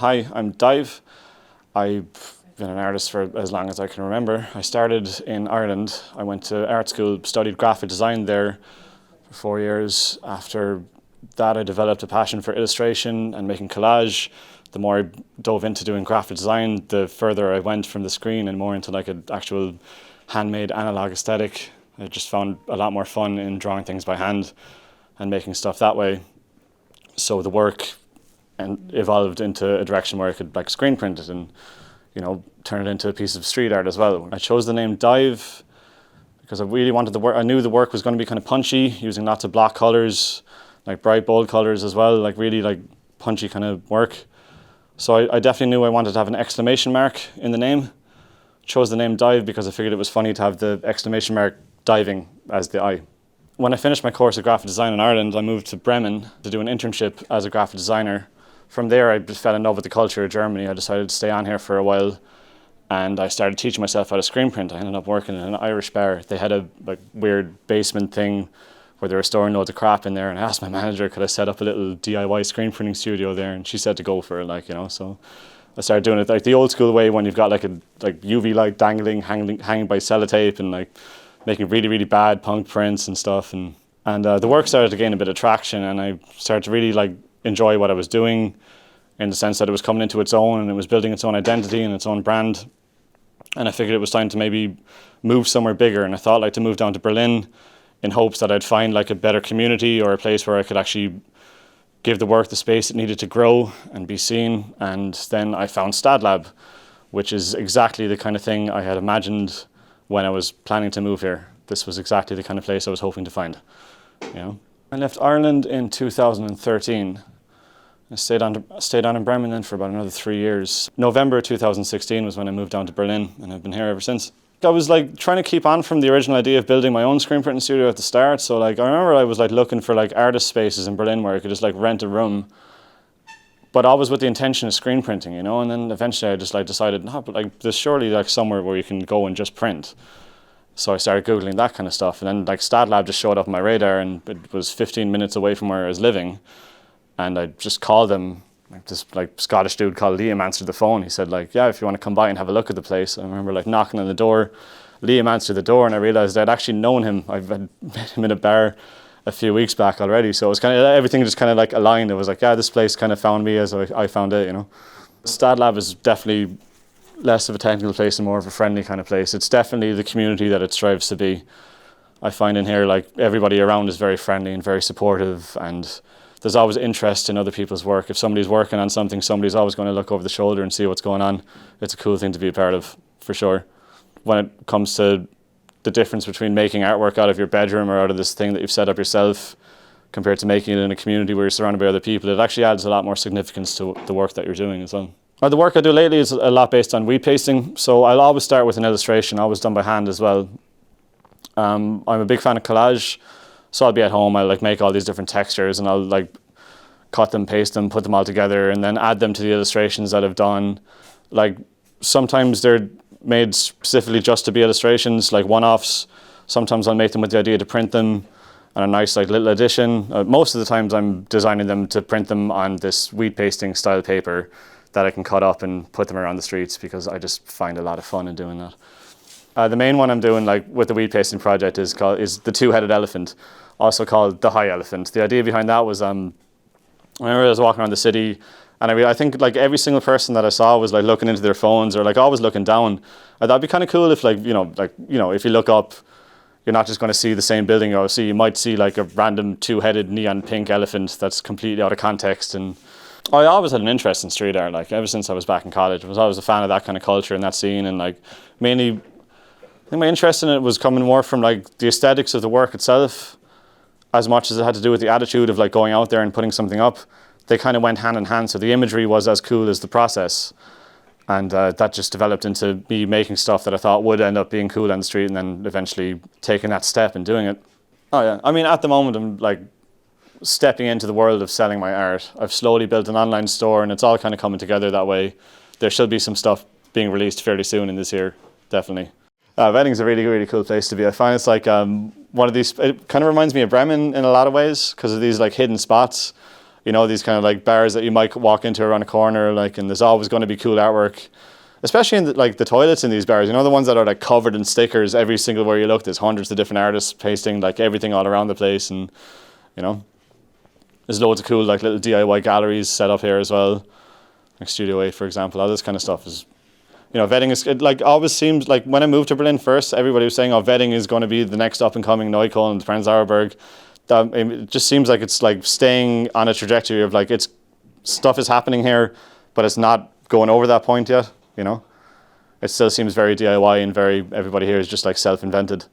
Hi, I'm Dive. I've been an artist for as long as I can remember. I started in Ireland. I went to art school, studied graphic design there for 4 years. After that, I developed a passion for illustration and making collage. The more I dove into doing graphic design, the further I went from the screen and more into like an actual handmade analog aesthetic. I just found a lot more fun in drawing things by hand and making stuff that way. So the work evolved into a direction where I could like screen print it and, turn it into a piece of street art as well. I chose the name Dive because I really wanted the work. I knew the work was going to be kind of punchy, using lots of block colors, like bright bold colors as well, like really like punchy kind of work. So I definitely knew I wanted to have an exclamation mark in the name. Chose the name Dive because I figured it was funny to have the exclamation mark diving as the I. When I finished my course of graphic design in Ireland, I moved to Bremen to do an internship as a graphic designer. From there, I just fell in love with the culture of Germany. I decided to stay on here for a while, and I started teaching myself how to screen print. I ended up working in an Irish bar. They had a weird basement thing where they were storing loads of crap in there, and I asked my manager, could I set up a little DIY screen printing studio there, and she said to go for it, so I started doing it like the old school way, when you've got like a UV light dangling, hanging by sellotape, and like making really, really bad punk prints and stuff, and the work started to gain a bit of traction, and I started to really like enjoy what I was doing, in the sense that it was coming into its own and it was building its own identity and its own brand. And I figured it was time to maybe move somewhere bigger, and I thought like to move down to Berlin in hopes that I'd find like a better community or a place where I could actually give the work the space it needed to grow and be seen. And then I found StadLab, which is exactly the kind of thing I had imagined when I was planning to move here. This was exactly the kind of place I was hoping to find. I left Ireland in 2013. I stayed on in Bremen then for about another 3 years. November 2016 was when I moved down to Berlin, and I've been here ever since. I was like trying to keep on from the original idea of building my own screen printing studio at the start. So like I remember I was like looking for like artist spaces in Berlin where I could just like rent a room, but always with the intention of screen printing, and then eventually I just like decided, no, but like there's surely like somewhere where you can go and just print. So I started Googling that kind of stuff, and then like StadLab just showed up on my radar, and it was 15 minutes away from where I was living. And I just called them. Like this like Scottish dude called Liam answered the phone. He said like, yeah, if you want to come by and have a look at the place. I remember like knocking on the door. Liam answered the door, and I realized I'd actually known him. I'd met him in a bar a few weeks back already. So it was kind of, everything just kind of like aligned. It was like, yeah, this place kind of found me as I found it, StadLab is definitely less of a technical place and more of a friendly kind of place. It's definitely the community that it strives to be. I find in here like everybody around is very friendly and very supportive, and there's always interest in other people's work. If somebody's working on something, somebody's always going to look over the shoulder and see what's going on. It's a cool thing to be a part of, for sure. When it comes to the difference between making artwork out of your bedroom or out of this thing that you've set up yourself compared to making it in a community where you're surrounded by other people, it actually adds a lot more significance to the work that you're doing as well. The work I do lately is a lot based on wheat pasting, so I'll always start with an illustration, always done by hand as well. I'm a big fan of collage. So I'll be at home, I'll like make all these different textures, and I'll like cut them, paste them, put them all together, and then add them to the illustrations that I've done. Like sometimes they're made specifically just to be illustrations, like one-offs. Sometimes I'll make them with the idea to print them on a nice like little edition. Most of the times I'm designing them to print them on this wheat pasting style paper that I can cut up and put them around the streets, because I just find a lot of fun in doing that. The main one I'm doing like with the wheat pasting project is the two-headed elephant, also called the high elephant. The idea behind that was I remember I was walking around the city, and I think like every single person that I saw was like looking into their phones or like always looking down. I thought it'd be kind of cool if if you look up, you're not just going to see the same building. You might see like a random two-headed neon pink elephant that's completely out of context. And I always had an interest in street art, like ever since I was back in college. I was always a fan of that kind of culture and that scene, and like mainly I think my interest in it was coming more from like the aesthetics of the work itself, as much as it had to do with the attitude of like going out there and putting something up. They kind of went hand in hand. So the imagery was as cool as the process. And that just developed into me making stuff that I thought would end up being cool on the street, and then eventually taking that step and doing it. Oh yeah, I mean at the moment I'm like stepping into the world of selling my art. I've slowly built an online store, and it's all kind of coming together that way. There should be some stuff being released fairly soon in this year, definitely. Reading's a really, really cool place to be. I find it's like one of these, it kind of reminds me of Bremen in a lot of ways because of these like hidden spots. You know, these kind of like bars that you might walk into around a corner, like, and there's always going to be cool artwork, especially in like the toilets in these bars. You know, the ones that are like covered in stickers every single where you look. There's hundreds of different artists pasting like everything all around the place, and you know, there's loads of cool like little DIY galleries set up here as well, like Studio 8, for example. All this kind of stuff is, you know, Wedding is, it like always seems like when I moved to Berlin first, everybody was saying, oh, Wedding is going to be the next up and coming Neukölln and Prenzlauer Berg. It just seems like it's like staying on a trajectory of like, it's stuff is happening here, but it's not going over that point yet, you know. It still seems very DIY and very, everybody here is just like self-invented.